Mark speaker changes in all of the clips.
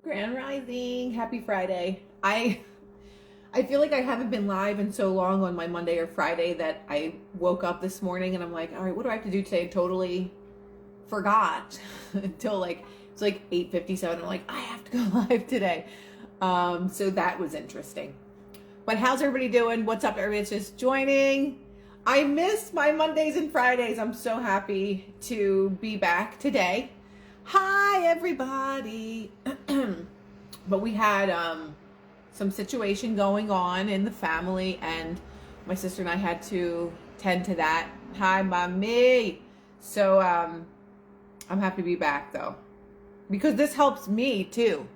Speaker 1: Grand Rising, happy Friday. I feel like I haven't been live in so long on my Monday or Friday that I woke up this morning and I'm like, all right, what do I have to do today? Totally forgot until it's like 8:57. I'm like, I have to go live today. So that was interesting. But how's everybody doing? What's up, everybody that's just joining? I missed my Mondays and Fridays. I'm so happy to be back today. Hi, everybody. But we had some situation going on in the family, and my sister and I had to tend to that. Hi, mommy. So I'm happy to be back, though, because this helps me, too.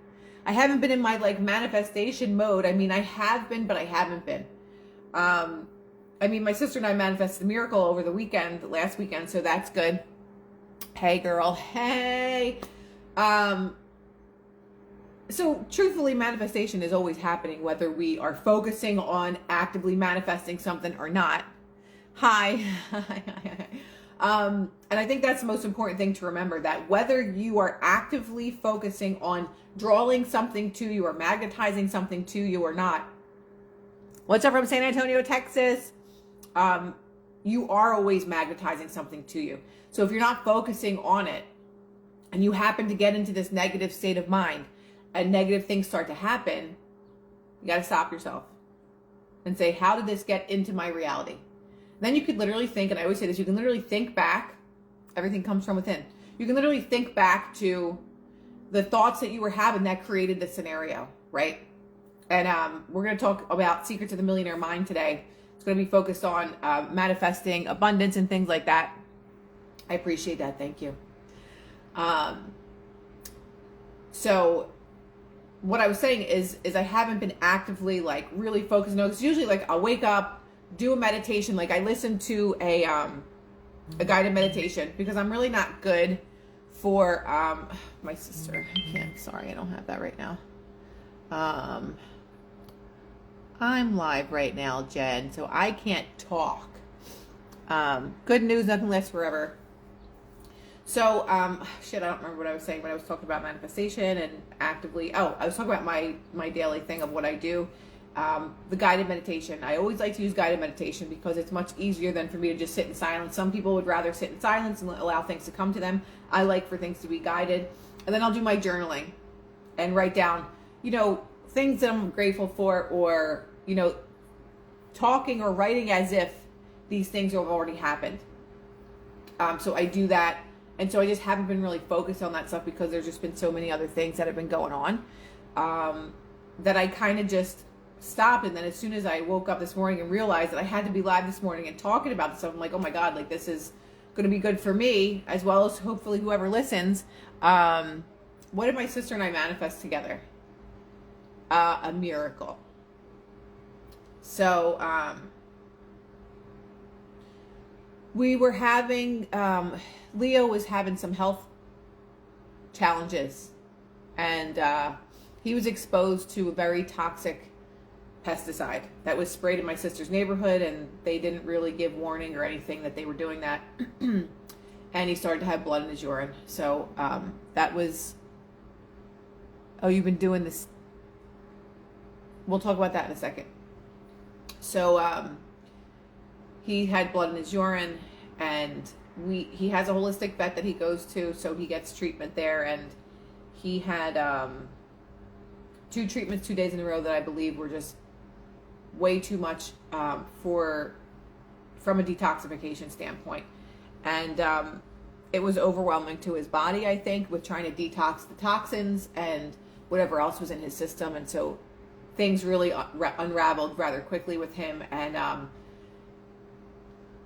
Speaker 1: I haven't been in my, manifestation mode. I mean, I have been, but I haven't been. My sister and I manifested a miracle over the weekend, last weekend, so that's good. Hey, girl. Hey. So truthfully, manifestation is always happening, whether we are focusing on actively manifesting something or not. Hi. And I think that's the most important thing to remember, that whether you are actively focusing on drawing something to you or magnetizing something to you or not. What's up from San Antonio, Texas? You are always magnetizing something to you. So if you're not focusing on it and you happen to get into this negative state of mind and negative things start to happen, you got to stop yourself and say, how did this get into my reality? Then you could literally think, and I always say this, you can literally think back. Everything comes from within. You can literally think back to the thoughts that you were having that created the scenario, right? And we're going to talk about Secrets of the Millionaire Mind today. It's going to be focused on manifesting abundance and things like that. I appreciate that. Thank you. So what I was saying is I haven't been actively really focused. No, it's usually I'll wake up, do a meditation. I listen to a guided meditation, because I'm really not good for my sister. I can't. Sorry, I don't have that right now. I'm live right now, Jen, so I can't talk. Good news, nothing lasts forever. So, I don't remember what I was saying when I was talking about manifestation and actively. I was talking about my daily thing of what I do. The guided meditation. I always like to use guided meditation because it's much easier than for me to just sit in silence. Some people would rather sit in silence and allow things to come to them. I like for things to be guided. And then I'll do my journaling and write down, things that I'm grateful for, or, talking or writing as if these things have already happened. So I do that. And so I just haven't been really focused on that stuff because there's just been so many other things that have been going on that I kind of just stopped. And then as soon as I woke up this morning and realized that I had to be live this morning and talking about this stuff, I'm like, oh my God, this is going to be good for me as well as hopefully whoever listens. What did my sister and I manifest together? A miracle. So we were having, Leo was having some health challenges, and he was exposed to a very toxic pesticide that was sprayed in my sister's neighborhood, and they didn't really give warning or anything that they were doing that. And he started to have blood in his urine. So that was, you've been doing this. We'll talk about that in a second. So he had blood in his urine, and he has a holistic vet that he goes to, so he gets treatment there, and he had 2 treatments 2 days in a row that I believe were just way too much from a detoxification standpoint. And it was overwhelming to his body, I think, with trying to detox the toxins and whatever else was in his system. And so things really unraveled rather quickly with him. And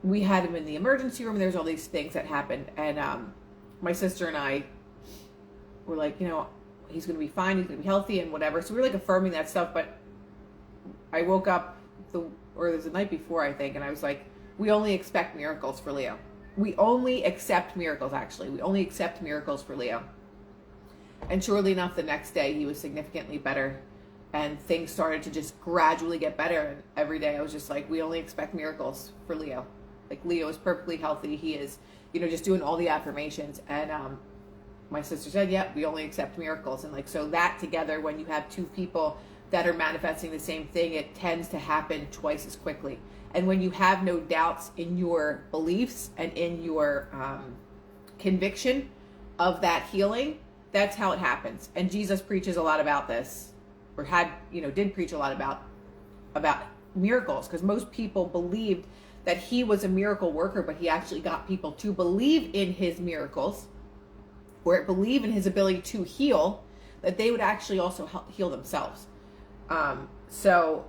Speaker 1: we had him in the emergency room, and there's all these things that happened. And my sister and I were like, he's going to be fine, he's going to be healthy and whatever. So we were affirming that stuff. But I woke up it was the night before, I think, and I was like, we only expect miracles for Leo. We only accept miracles, actually. We only accept miracles for Leo. And surely enough, the next day he was significantly better, and things started to just gradually get better. And every day I was just like, we only expect miracles for Leo. Leo is perfectly healthy. He is, just doing all the affirmations. And my sister said, yeah, we only accept miracles. And like, so that together, when you have two people that are manifesting the same thing, it tends to happen twice as quickly. And when you have no doubts in your beliefs and in your conviction of that healing, that's how it happens. And Jesus preaches a lot about this, or did preach a lot about miracles, because most people believed that he was a miracle worker, but he actually got people to believe in his miracles, or believe in his ability to heal, that they would actually also heal themselves. So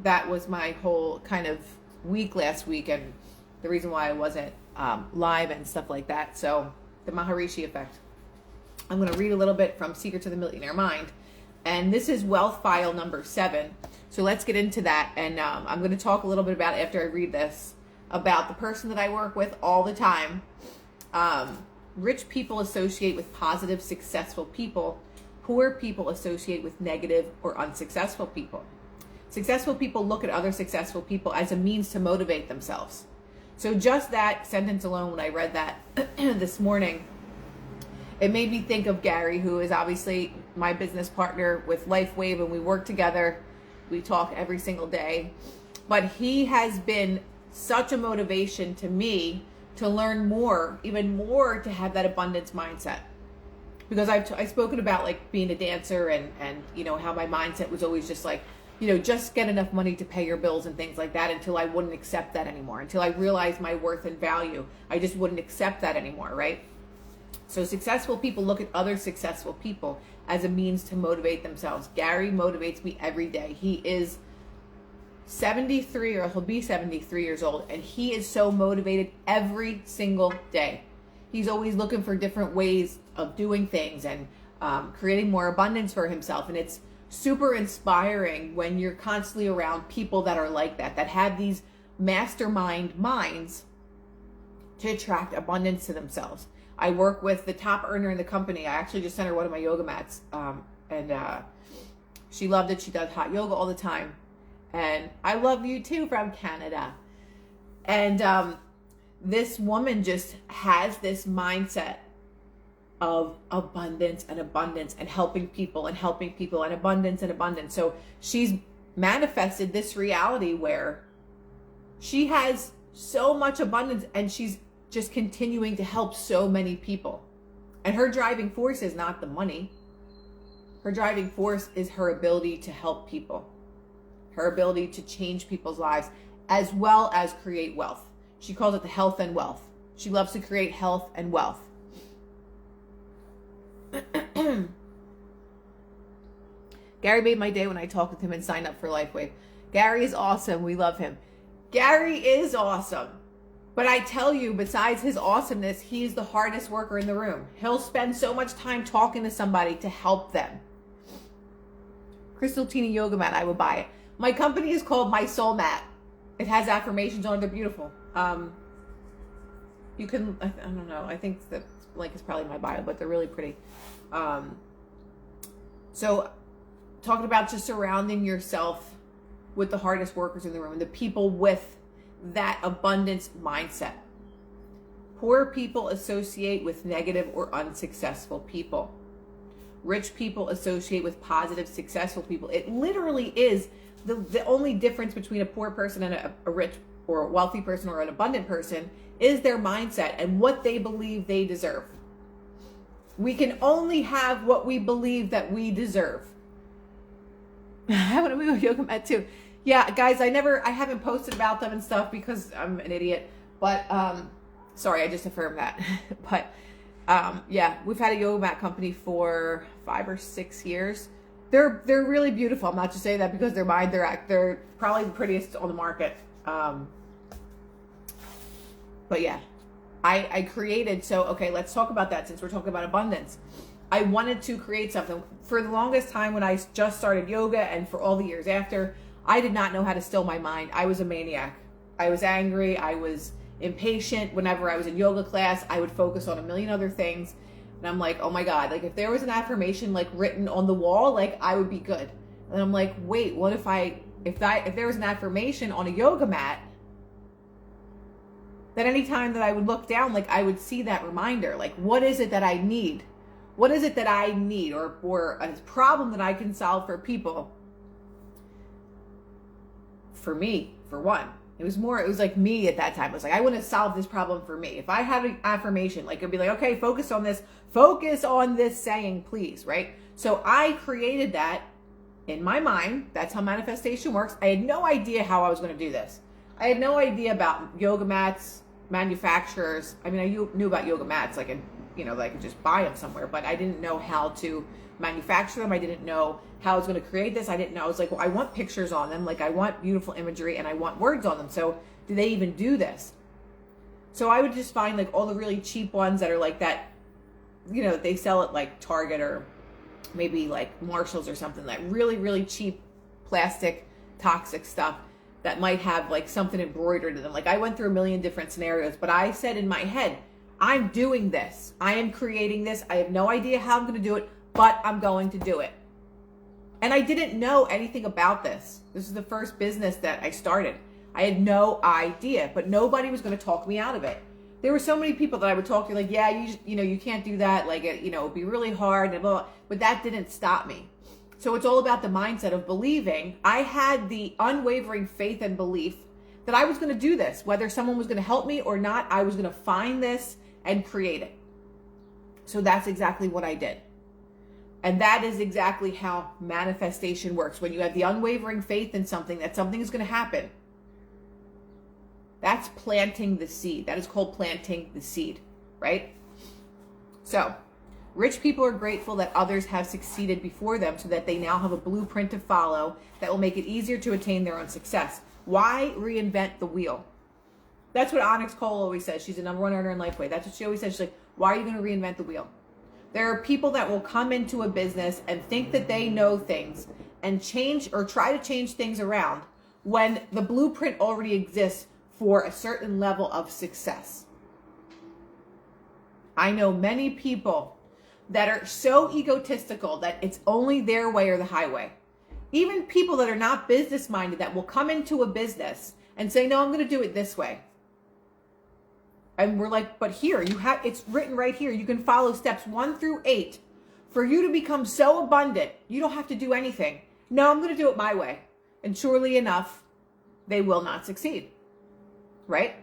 Speaker 1: that was my whole kind of week last week, and the reason why I wasn't live and stuff like that. So the Maharishi effect. I'm going to read a little bit from Secret to the Millionaire Mind, and this is wealth file number 7. So let's get into that, and I'm going to talk a little bit about, after I read this, about the person that I work with all the time. Rich people associate with positive, successful people. Poor people associate with negative or unsuccessful people. Successful people look at other successful people as a means to motivate themselves. So just that sentence alone, when I read that this morning, it made me think of Gary, who is obviously my business partner with LifeWave, and we work together. We talk every single day. But he has been such a motivation to me to learn more, even more, to have that abundance mindset. Because I've spoken about like being a dancer and how my mindset was always just like, just get enough money to pay your bills and things like that, until I wouldn't accept that anymore. Until I realized my worth and value, I just wouldn't accept that anymore, right? So successful people look at other successful people as a means to motivate themselves. Gary motivates me every day. He is 73, or he'll be 73 years old, and he is so motivated every single day. He's always looking for different ways of doing things and creating more abundance for himself. And it's super inspiring when you're constantly around people that are like that have these mastermind minds to attract abundance to themselves. I work with the top earner in the company. I actually just sent her one of my yoga mats, and she loved it. She does hot yoga all the time. And I love you too, from Canada. And this woman just has this mindset of abundance and helping people and abundance and abundance. So she's manifested this reality where she has so much abundance, and she's just continuing to help so many people. And her driving force is not the money. Her driving force is her ability to help people, her ability to change people's lives, as well as create wealth. She calls it the health and wealth. She loves to create health and wealth. Gary made my day when I talked with him and signed up for LifeWave. Gary is awesome. We love him. Gary is awesome. But I tell you, besides his awesomeness, he's the hardest worker in the room. He'll spend so much time talking to somebody to help them. Crystal Tina Yoga Mat, I would buy it. My company is called My Soul Mat. It has affirmations on it. They're beautiful. You can, I don't know, I think the link is probably in my bio, but they're really pretty. So talking about just surrounding yourself with the hardest workers in the room, the people with that abundance mindset. Poor people associate with negative or unsuccessful people. Rich people associate with positive, successful people. It literally is the only difference between a poor person and a rich or a wealthy person or an abundant person is their mindset and what they believe they deserve. We can only have what we believe that we deserve. I want to move a yoga mat too. Yeah, guys, I haven't posted about them and stuff because I'm an idiot. But sorry, I just affirmed that. But yeah, we've had a yoga mat company for 5 or 6 years. They're really beautiful. I'm not just saying that because they're mine. They're probably the prettiest on the market. But yeah, I created. So okay, let's talk about that since we're talking about abundance. I wanted to create something. For the longest time when I just started yoga and for all the years after, I did not know how to still my mind. I was a maniac. I was angry. I was impatient. Whenever I was in yoga class, I would focus on a million other things. And I'm like, oh my God, like if there was an affirmation like written on the wall, like I would be good. And I'm like, wait, what if there was an affirmation on a yoga mat that anytime that I would look down, like I would see that reminder, like what is it that I need? What is it that I need, or a problem that I can solve for people? For me, for one. It was like me at that time. It was like, I want to solve this problem for me. If I had an affirmation, like it'd be like, okay, focus on this saying, please, right? So I created that in my mind. That's how manifestation works. I had no idea how I was going to do this. I had no idea about yoga mats, manufacturers. I mean, I knew about yoga mats, like, that I could just buy them somewhere, but I didn't know how to manufacture them. I didn't know how I was going to create this. I didn't know. I was like, well, I want pictures on them. Like I want beautiful imagery and I want words on them. So do they even do this? So I would just find like all the really cheap ones that are like that, they sell at like Target or maybe like Marshall's or something, like really, really cheap plastic toxic stuff that might have like something embroidered in them. Like I went through a million different scenarios, but I said in my head, I'm doing this. I am creating this. I have no idea how I'm going to do it, but I'm going to do it. And I didn't know anything about this. This is the first business that I started. I had no idea, but nobody was going to talk me out of it. There were so many people that I would talk to, like, yeah, you can't do that. Like, it'd be really hard, and blah, blah, but that didn't stop me. So it's all about the mindset of believing. I had the unwavering faith and belief that I was going to do this. Whether someone was going to help me or not, I was going to find this and create it. So that's exactly what I did. And that is exactly how manifestation works. When you have the unwavering faith in something, that something is going to happen. That's planting the seed. That is called planting the seed, right? So, rich people are grateful that others have succeeded before them so that they now have a blueprint to follow that will make it easier to attain their own success. Why reinvent the wheel? That's what Onyx Cole always says. She's the #1 earner in Lifeway. That's what she always says. She's like, why are you going to reinvent the wheel? There are people that will come into a business and think that they know things and change or try to change things around when the blueprint already exists for a certain level of success. I know many people that are so egotistical that it's only their way or the highway. Even people that are not business minded that will come into a business and say, no, I'm going to do it this way. And we're like, but here, it's written right here. You can follow steps 1 through 8. For you to become so abundant, you don't have to do anything. No, I'm going to do it my way. And surely enough, they will not succeed. Right?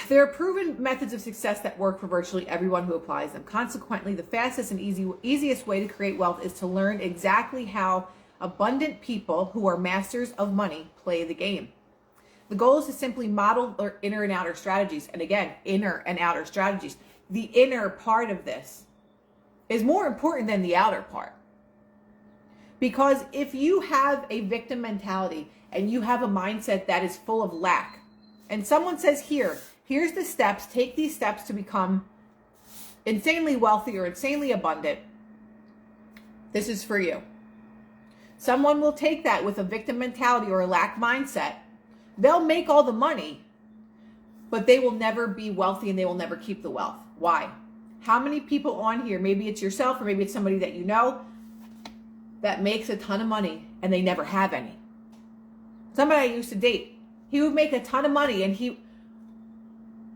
Speaker 1: There are proven methods of success that work for virtually everyone who applies them. Consequently, the fastest and easiest way to create wealth is to learn exactly how abundant people who are masters of money play the game. The goal is to simply model their inner and outer strategies. And again, inner and outer strategies. The inner part of this is more important than the outer part. Because if you have a victim mentality and you have a mindset that is full of lack, and someone says, here's the steps, take these steps to become insanely wealthy or insanely abundant, this is for you. Someone will take that with a victim mentality or a lack mindset. They'll make all the money, but they will never be wealthy and they will never keep the wealth. Why? How many people on here, maybe it's yourself or maybe it's somebody that you know, that makes a ton of money and they never have any? Somebody I used to date, he would make a ton of money and he'd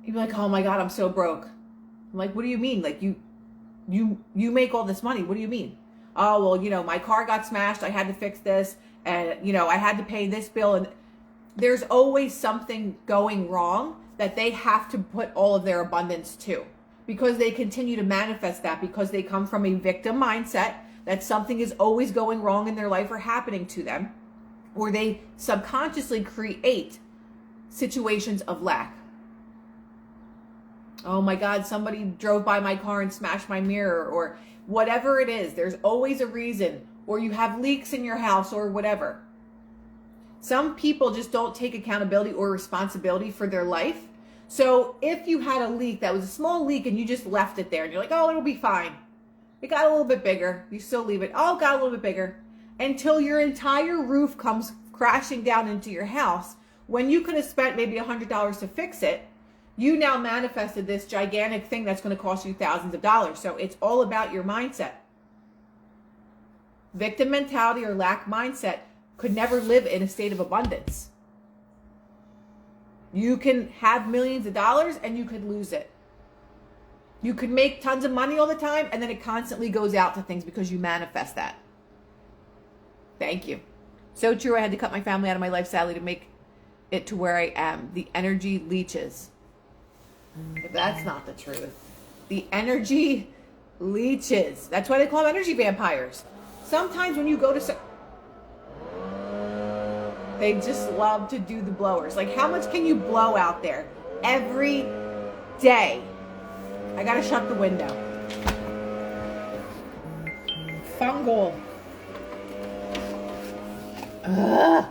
Speaker 1: be like, oh my God, I'm so broke. I'm like, what do you mean? Like you make all this money. What do you mean? Oh, well, my car got smashed. I had to fix this. And, I had to pay this bill. And there's always something going wrong that they have to put all of their abundance to, because they continue to manifest that, because they come from a victim mindset that something is always going wrong in their life or happening to them, or they subconsciously create situations of lack. Oh my God, somebody drove by my car and smashed my mirror, or whatever it is. There's always a reason, or you have leaks in your house or whatever. Some people just don't take accountability or responsibility for their life. So if you had a leak that was a small leak and you just left it there and you're like, oh, it'll be fine. It got a little bit bigger. You still leave it. Oh, it got a little bit bigger. Until your entire roof comes crashing down into your house, when you could have spent maybe $100 to fix it, you now manifested this gigantic thing that's going to cost you thousands of dollars. So it's all about your mindset. Victim mentality or lack mindset could never live in a state of abundance. You can have millions of dollars and you could lose it. You could make tons of money all the time and then it constantly goes out to things because you manifest that. Thank you. So true. I had to cut my family out of my life, sadly, to make it to where I am. The energy leeches. If that's not the truth. The energy leeches. That's why they call them energy vampires. Sometimes when you go to... They just love to do the blowers. Like, how much can you blow out there every day? I gotta shut the window. Fungal. Ugh.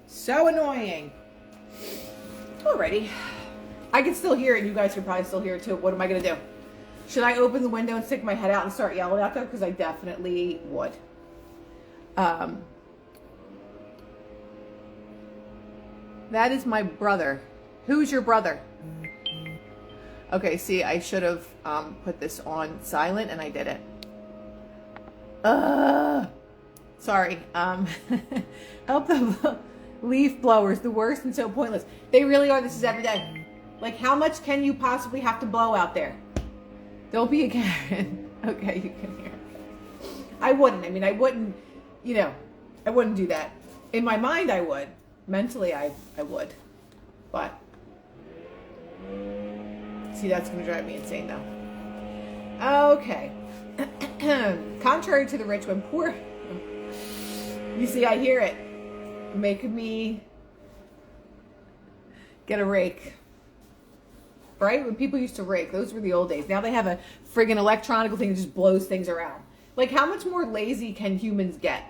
Speaker 1: So annoying. Alrighty. I can still hear it. You guys can probably still hear it too. What am I gonna do? Should I open the window and stick my head out and start yelling out there? Because I definitely would. That is my brother. Who's your brother? Okay, see, I should have put this on silent and I didn't. Sorry. Help the leaf blowers, the worst and so pointless. They really are. This is every day. Like, how much can you possibly have to blow out there? Don't be a Karen. Okay, you can hear. I wouldn't. I mean, I wouldn't, I wouldn't do that. In my mind, I would. Mentally, I would. But, see, that's going to drive me insane, though. Okay. Contrary to the rich, when poor... You see, I hear it. Making me get a rake. Right? When people used to rake, those were the old days. Now they have a friggin' electronic thing that just blows things around. Like, how much more lazy can humans get?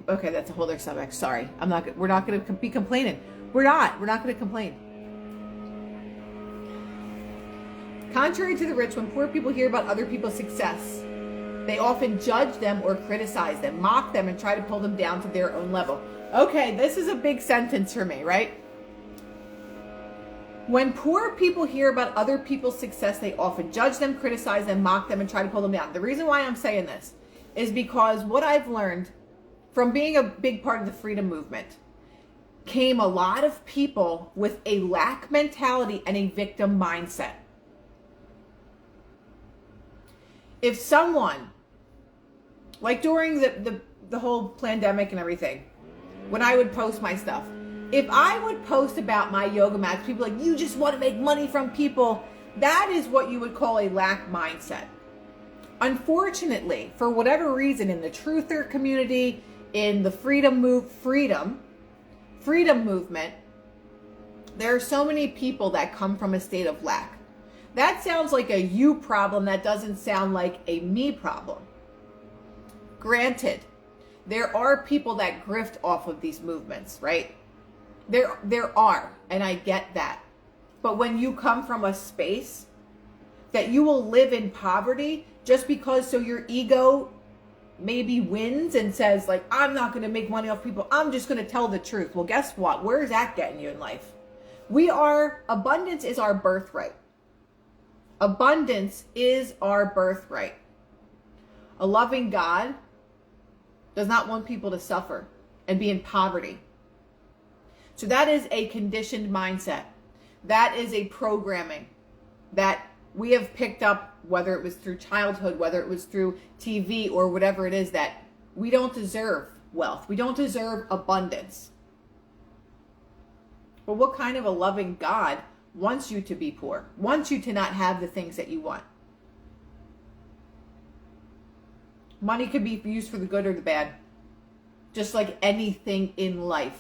Speaker 1: Okay, that's a whole other subject. Sorry. We're not going to be complaining. We're not going to complain. Contrary to the rich, when poor people hear about other people's success, they often judge them or criticize them, mock them, and try to pull them down to their own level. Okay, this is a big sentence for me, right? When poor people hear about other people's success, they often judge them, criticize them, mock them, and try to pull them down. The reason why I'm saying this is because what I've learned from being a big part of the freedom movement came a lot of people with a lack mentality and a victim mindset. If someone, like during the whole pandemic and everything, when I would post my stuff, if I would post about my yoga mats, people like, you just want to make money from people, that is what you would call a lack mindset. Unfortunately, for whatever reason, in the truther community, in the freedom movement, there are so many people that come from a state of lack. That sounds like a you problem. That doesn't sound like a me problem. Granted, there are people that grift off of these movements, right? There are, and I get that. But when you come from a space that you will live in poverty just because so your ego maybe wins and says, like, I'm not going to make money off people. I'm just going to tell the truth. Well, guess what? Where is that getting you in life? Abundance is our birthright. Abundance is our birthright. A loving God does not want people to suffer and be in poverty. So that is a conditioned mindset. That is a programming that we have picked up, whether it was through childhood, whether it was through TV or whatever it is, that we don't deserve wealth. We don't deserve abundance. But what kind of a loving God wants you to be poor, wants you to not have the things that you want? Money could be used for the good or the bad, just like anything in life.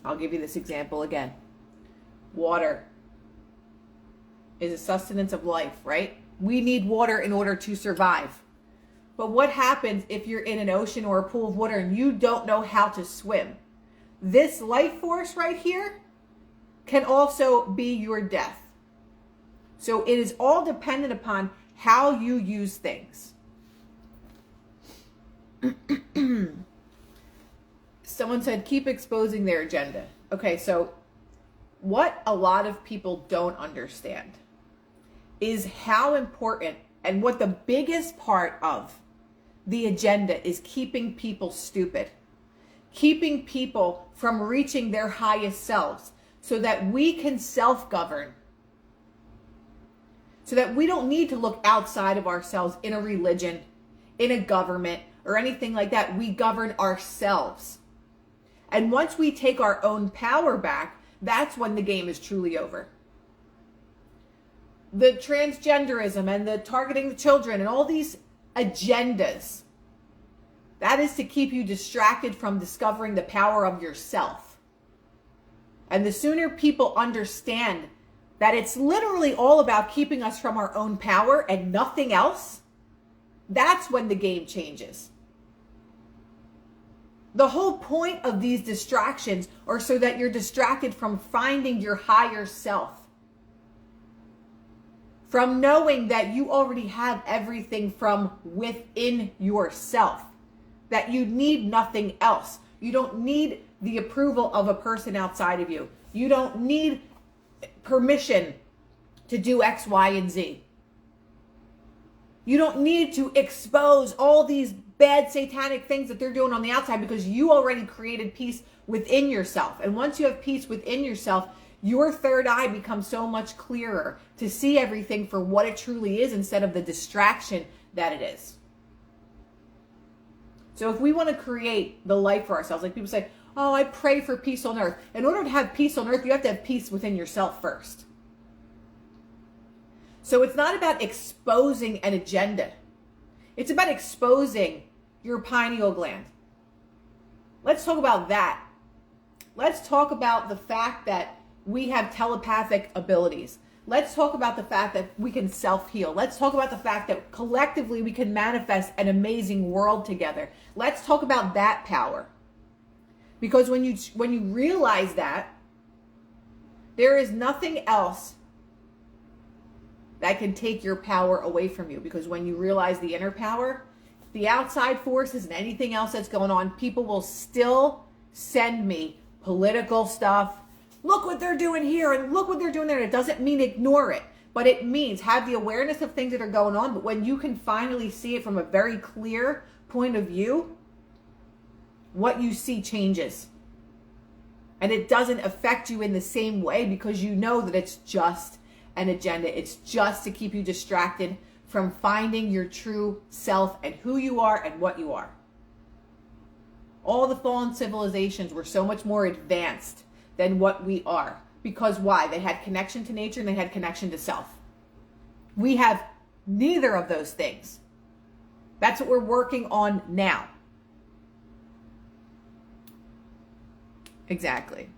Speaker 1: I'll give you this example again. Water is a sustenance of life, right? We need water in order to survive. But what happens if you're in an ocean or a pool of water and you don't know how to swim? This life force right here can also be your death. So it is all dependent upon how you use things. Someone said, keep exposing their agenda. Okay, so what a lot of people don't understand is how important and what the biggest part of the agenda is keeping people stupid. keeping people from reaching their highest selves so that we can self-govern, so that we don't need to look outside of ourselves in a religion, in a government, or anything like that. We govern ourselves. And once we take our own power back, that's when the game is truly over. The transgenderism and the targeting the children and all these agendas, that is to keep you distracted from discovering the power of yourself. And the sooner people understand that it's literally all about keeping us from our own power and nothing else, that's when the game changes. The whole point of these distractions are so that you're distracted from finding your higher self, from knowing that you already have everything from within yourself, that you need nothing else. You don't need the approval of a person outside of you. You don't need permission to do X, Y, and Z. You don't need to expose all these bad satanic things that they're doing on the outside, because you already created peace within yourself. And once you have peace within yourself, your third eye becomes so much clearer to see everything for what it truly is instead of the distraction that it is. So if we want to create the life for ourselves, like people say, oh, I pray for peace on earth. In order to have peace on earth, you have to have peace within yourself first. So it's not about exposing an agenda. It's about exposing your pineal gland. Let's talk about that. Let's talk about the fact that we have telepathic abilities. Let's talk about the fact that we can self-heal. Let's talk about the fact that collectively we can manifest an amazing world together. Let's talk about that power. Because when you realize that, there is nothing else that can take your power away from you. Because when you realize the inner power, the outside forces and anything else that's going on, people will still send me political stuff. Look what they're doing here and look what they're doing there. It doesn't mean ignore it, but it means have the awareness of things that are going on. But when you can finally see it from a very clear point of view, what you see changes. And it doesn't affect you in the same way, because you know that it's just an agenda. It's just to keep you distracted from finding your true self and who you are and what you are. All the fallen civilizations were so much more advanced than what we are. Because why? They had connection to nature and they had connection to self. We have neither of those things. That's what we're working on now. Exactly.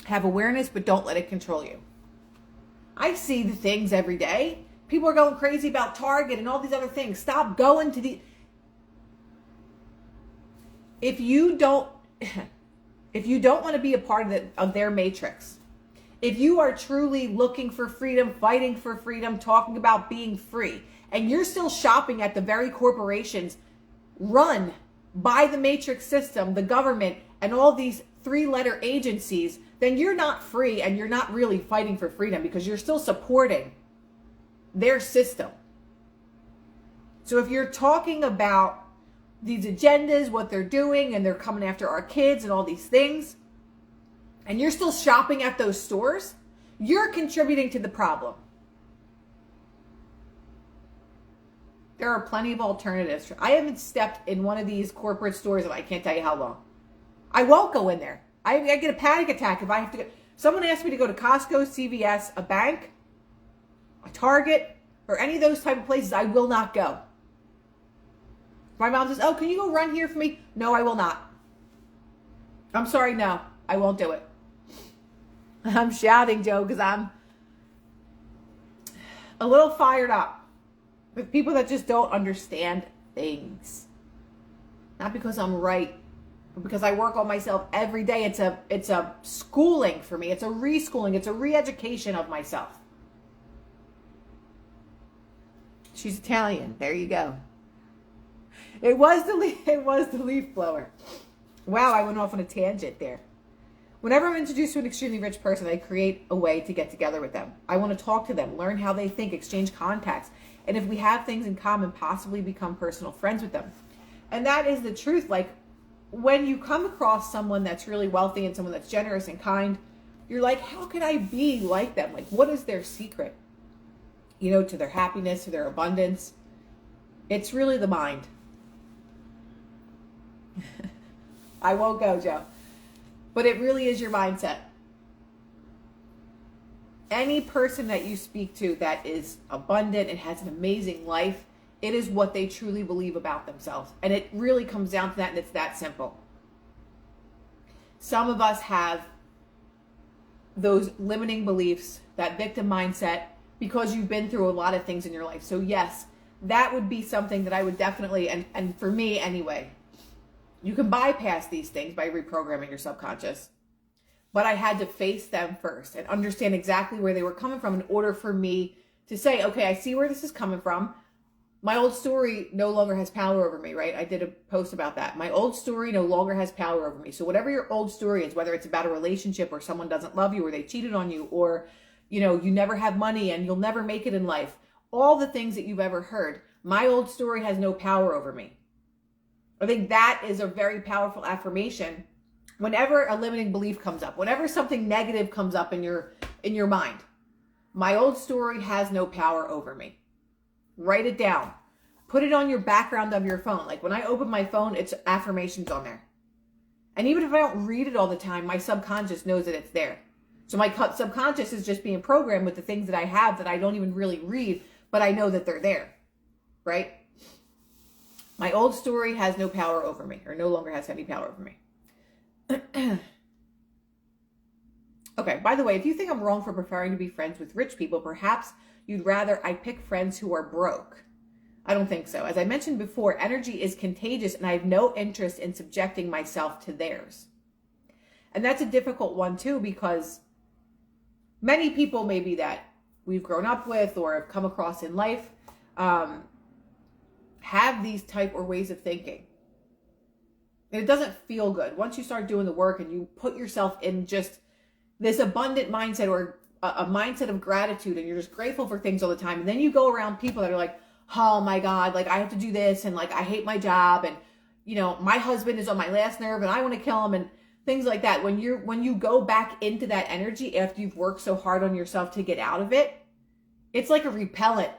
Speaker 1: Have awareness, but don't let it control you. I see the things every day. People are going crazy about Target and all these other things. Stop going to the... If you don't want to be a part of their matrix, if you are truly looking for freedom, fighting for freedom, talking about being free, and you're still shopping at the very corporations run by the matrix system, the government, and all these three-letter agencies, then you're not free and you're not really fighting for freedom, because you're still supporting their system. So if you're talking about these agendas, what they're doing, and they're coming after our kids and all these things, and you're still shopping at those stores, you're contributing to the problem. There are plenty of alternatives. I haven't stepped in one of these corporate stores and I can't tell you how long. I won't go in there. I get a panic attack if I have to go. Someone asked me to go to Costco, CVS, a bank, a Target, or any of those type of places. I will not go. My mom says, oh, can you go run here for me? No, I will not. I'm sorry, no, I won't do it. I'm shouting, Joe, because I'm a little fired up with people that just don't understand things. Not because I'm right, but because I work on myself every day. It's a schooling for me. It's a reschooling. It's a re-education of myself. She's Italian. There you go. It was the leaf blower. Wow, I went off on a tangent there. Whenever I'm introduced to an extremely rich person, I create a way to get together with them. I want to talk to them, learn how they think, exchange contacts, and if we have things in common, possibly become personal friends with them. And that is the truth. Like, when you come across someone that's really wealthy and someone that's generous and kind, you're like, how can I be like them? Like, what is their secret? You know, to their happiness, to their abundance. It's really the mind. I won't go, Joe. But it really is your mindset. Any person that you speak to that is abundant and has an amazing life, it is what they truly believe about themselves. And it really comes down to that, and it's that simple. Some of us have those limiting beliefs, that victim mindset, because you've been through a lot of things in your life. So yes, that would be something that I would definitely, and for me anyway, you can bypass these things by reprogramming your subconscious. But I had to face them first and understand exactly where they were coming from in order for me to say, okay, I see where this is coming from. My old story no longer has power over me, right? I did a post about that. My old story no longer has power over me. So whatever your old story is, whether it's about a relationship or someone doesn't love you or they cheated on you or, you know, you never have money and you'll never make it in life, all the things that you've ever heard, my old story has no power over me. I think that is a very powerful affirmation. Whenever a limiting belief comes up, whenever something negative comes up in your mind, my old story has no power over me. Write it down. Put it on your background of your phone. Like when I open my phone, it's affirmations on there. And even if I don't read it all the time, my subconscious knows that it's there. So my subconscious is just being programmed with the things that I have that I don't even really read, but I know that they're there, right? My old story has no power over me, or no longer has any power over me. Okay, by the way, if you think I'm wrong for preferring to be friends with rich people, perhaps you'd rather I pick friends who are broke. I don't think so. As I mentioned before, energy is contagious and I have no interest in subjecting myself to theirs. And that's a difficult one too, because many people maybe that we've grown up with or have come across in life have these type or ways of thinking. And it doesn't feel good. Once you start doing the work and you put yourself in just this abundant mindset or a mindset of gratitude and you're just grateful for things all the time. And then you go around people that are like, oh my God, like I have to do this and like I hate my job and you know, my husband is on my last nerve and I want to kill him and things like that. When you go back into that energy after you've worked so hard on yourself to get out of it, it's like a repellent.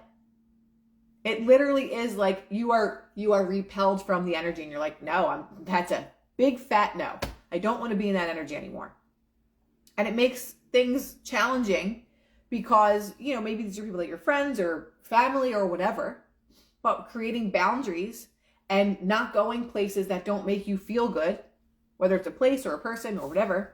Speaker 1: It literally is like you are repelled from the energy and you're like, no, that's a big fat no. I don't want to be in that energy anymore. And it makes things challenging because, you know, maybe these are people that you're friends or family or whatever, but creating boundaries and not going places that don't make you feel good, whether it's a place or a person or whatever.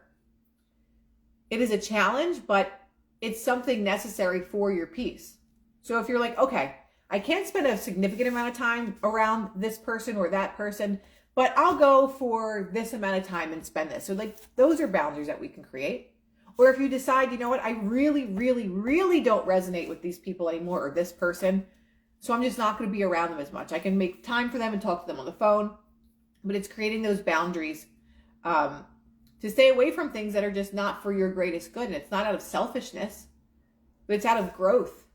Speaker 1: It is a challenge, but it's something necessary for your peace. So if you're like, okay, I can't spend a significant amount of time around this person or that person, but I'll go for this amount of time and spend this. So like those are boundaries that we can create. Or if you decide, you know what, I really, really, really don't resonate with these people anymore or this person, so I'm just not going to be around them as much. I can make time for them and talk to them on the phone, but it's creating those boundaries to stay away from things that are just not for your greatest good. And it's not out of selfishness, but it's out of growth.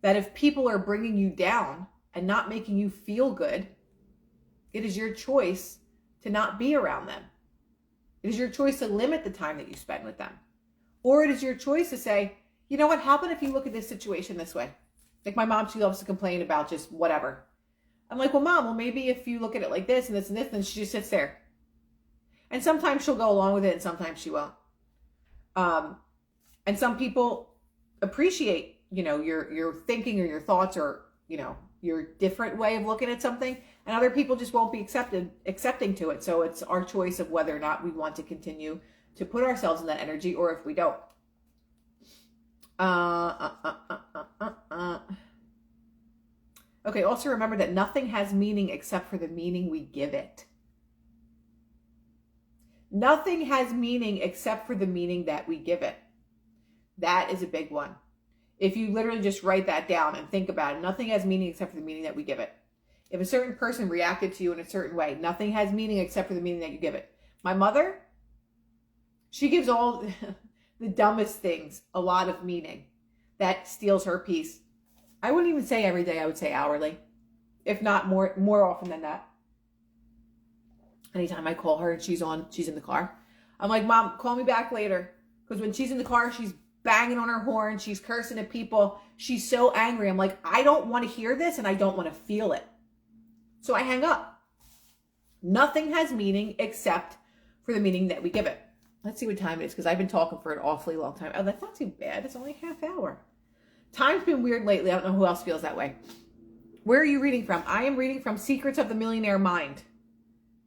Speaker 1: That if people are bringing you down and not making you feel good, it is your choice to not be around them. It is your choice to limit the time that you spend with them. Or it is your choice to say, you know what, how about if you look at this situation this way? Like my mom, she loves to complain about just whatever. I'm like, well, Mom, maybe if you look at it like this and this and this, then she just sits there. And sometimes she'll go along with it and sometimes she won't. And some people appreciate, you know, your thinking or your thoughts or, you know, your different way of looking at something. And other people just won't be accepting to it. So it's our choice of whether or not we want to continue to put ourselves in that energy or if we don't. Okay, also remember that nothing has meaning except for the meaning we give it. Nothing has meaning except for the meaning that we give it. That is a big one. If you literally just write that down and think about it, nothing has meaning except for the meaning that we give it. If a certain person reacted to you in a certain way, nothing has meaning except for the meaning that you give it. My mother, she gives all the dumbest things a lot of meaning. That steals her peace. I wouldn't even say every day, I would say hourly. If not more often than that. Anytime I call her and she's in the car, I'm like, Mom, call me back later. Because when she's in the car, she's banging on her horn. She's cursing at people. She's so angry. I'm like, I don't want to hear this and I don't want to feel it. So I hang up. Nothing has meaning except for the meaning that we give it. Let's see what time it is because I've been talking for an awfully long time. Oh, that's not too bad. It's only a half hour. Time's been weird lately. I don't know who else feels that way. Where are you reading from? I am reading from Secrets of the Millionaire Mind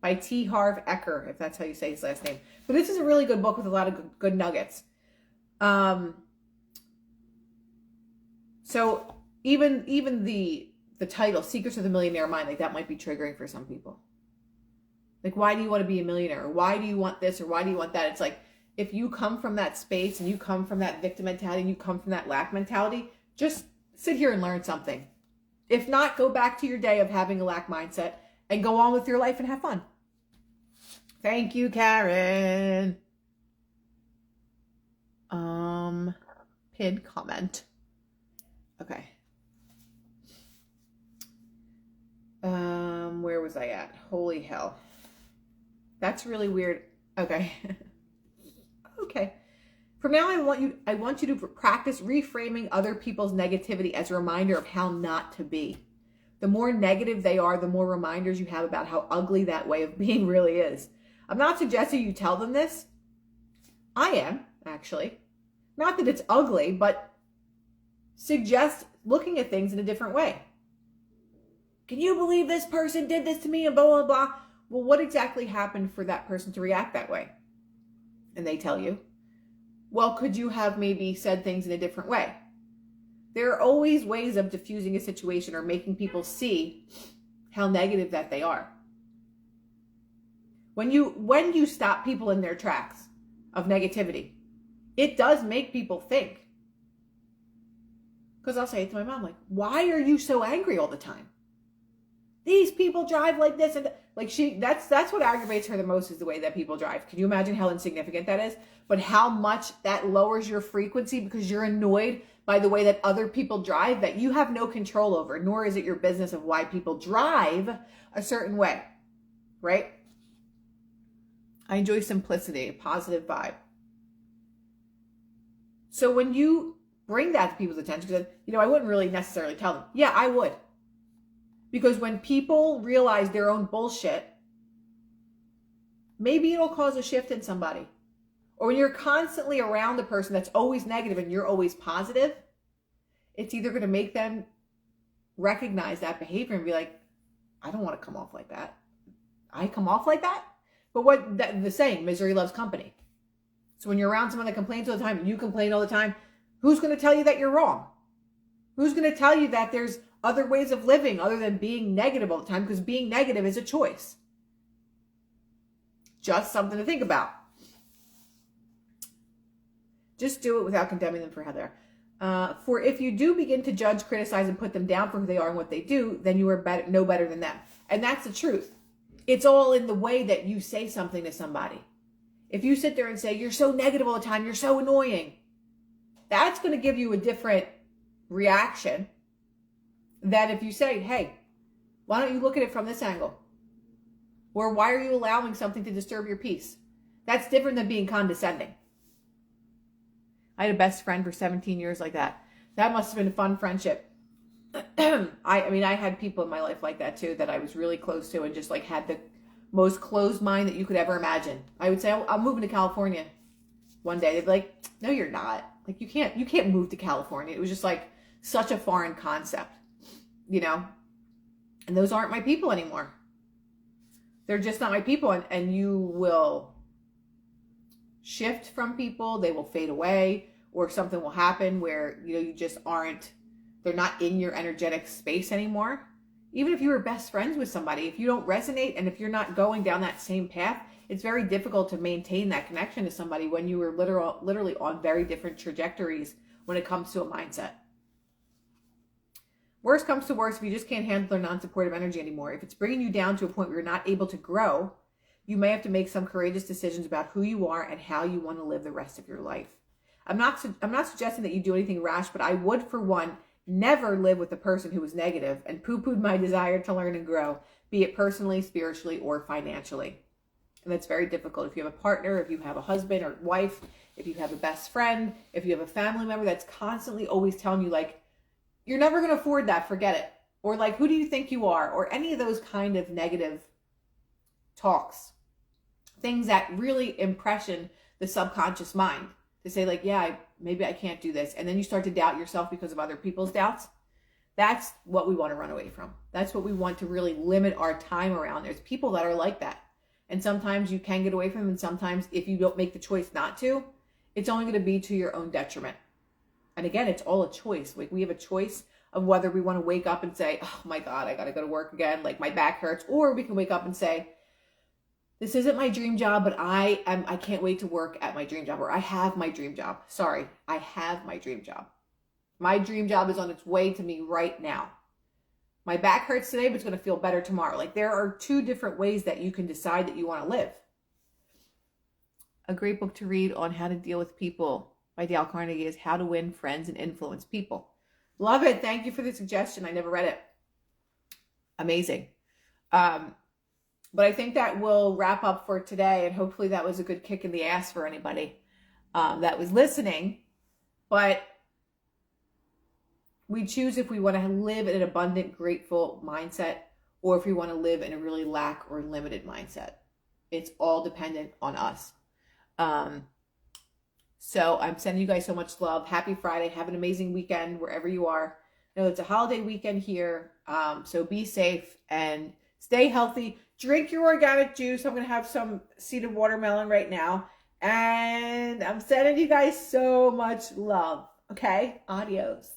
Speaker 1: by T. Harv Eker, if that's how you say his last name. But this is a really good book with a lot of good nuggets. So even the title, Secrets of the Millionaire Mind, like that might be triggering for some people. Like, why do you want to be a millionaire? Or why do you want this? Or why do you want that? It's like, if you come from that space and you come from that victim mentality and you come from that lack mentality, just sit here and learn something. If not, go back to your day of having a lack mindset and go on with your life and have fun. Thank you, Karen. Pinned comment. Okay. Where was I at? Holy hell. That's really weird. Okay. Okay. From now, I want you to practice reframing other people's negativity as a reminder of how not to be. The more negative they are, the more reminders you have about how ugly that way of being really is. I'm not suggesting you tell them this. I am, actually. Not that it's ugly, but suggest looking at things in a different way. Can you believe this person did this to me and blah, blah, blah? Well, what exactly happened for that person to react that way? And they tell you. Well, could you have maybe said things in a different way? There are always ways of diffusing a situation or making people see how negative that they are. When you stop people in their tracks of negativity, it does make people think. Because I'll say it to my mom, like, why are you so angry all the time? These people drive like this and like that's what aggravates her the most is the way that people drive. Can you imagine how insignificant that is? But how much that lowers your frequency because you're annoyed by the way that other people drive that you have no control over, nor is it your business of why people drive a certain way, right? I enjoy simplicity, a positive vibe. So when you bring that to people's attention, because, I wouldn't really necessarily tell them. Yeah, I would. Because when people realize their own bullshit, maybe it'll cause a shift in somebody. Or when you're constantly around a person that's always negative and you're always positive, it's either going to make them recognize that behavior and be like, I don't want to come off like that. I come off like that? But the saying, misery loves company. So when you're around someone that complains all the time and you complain all the time, who's going to tell you that you're wrong? Who's going to tell you that there's other ways of living other than being negative all the time? Because being negative is a choice. Just something to think about. Just do it without condemning them for how they are. For if you do begin to judge, criticize, and put them down for who they are and what they do, then you are no better than them. And that's the truth. It's all in the way that you say something to somebody. If you sit there and say, you're so negative all the time, you're so annoying, that's going to give you a different reaction than if you say, hey, why don't you look at it from this angle? Or why are you allowing something to disturb your peace? That's different than being condescending. I had a best friend for 17 years like that. That must have been a fun friendship. I mean, I had people in my life like that too, that I was really close to and just like had the most closed mind that you could ever imagine. I would say, I'm moving to California one day. They'd be like, no, you're not. Like, you can't move to California. It was just like such a foreign concept, and those aren't my people anymore. They're just not my people. And you will shift from people. They will fade away, or something will happen where, you just they're not in your energetic space anymore. Even if you were best friends with somebody, if you don't resonate and if you're not going down that same path, it's very difficult to maintain that connection to somebody when you were literally on very different trajectories when it comes to a mindset. Worst comes to worst, if you just can't handle their non-supportive energy anymore, if it's bringing you down to a point where you're not able to grow, you may have to make some courageous decisions about who you are and how you want to live the rest of your life. I'm not suggesting that you do anything rash, but I would, for one, never live with a person who was negative and poo-pooed my desire to learn and grow, be it personally, spiritually, or financially. And that's very difficult. If you have a partner, if you have a husband or wife, if you have a best friend, if you have a family member that's constantly always telling you like, you're never going to afford that, forget it. Or like, who do you think you are? Or any of those kind of negative talks. Things that really impression the subconscious mind to say like, yeah, maybe I can't do this. And then you start to doubt yourself because of other people's doubts. That's what we want to run away from. That's what we want to really limit our time around. There's people that are like that. And sometimes you can get away from them. And sometimes if you don't make the choice not to, it's only going to be to your own detriment. And again, it's all a choice. Like we have a choice of whether we want to wake up and say, oh my God, I got to go to work again. Like my back hurts. Or we can wake up and say, this isn't my dream job, but I can't wait to work at my dream job. Or I have my dream job. Sorry, I have my dream job. My dream job is on its way to me right now. My back hurts today, but it's going to feel better tomorrow. Like there are two different ways that you can decide that you want to live. A great book to read on how to deal with people by Dale Carnegie is How to Win Friends and Influence People. Love it. Thank you for the suggestion. I never read it. Amazing. But I think that will wrap up for today. And hopefully that was a good kick in the ass for anybody that was listening. But we choose if we want to live in an abundant, grateful mindset or if we want to live in a really lack or limited mindset. It's all dependent on us. So I'm sending you guys so much love. Happy Friday. Have an amazing weekend wherever you are. I know it's a holiday weekend here. So be safe and stay healthy. Drink your organic juice. I'm going to have some seeded watermelon right now. And I'm sending you guys so much love. Okay? Adios.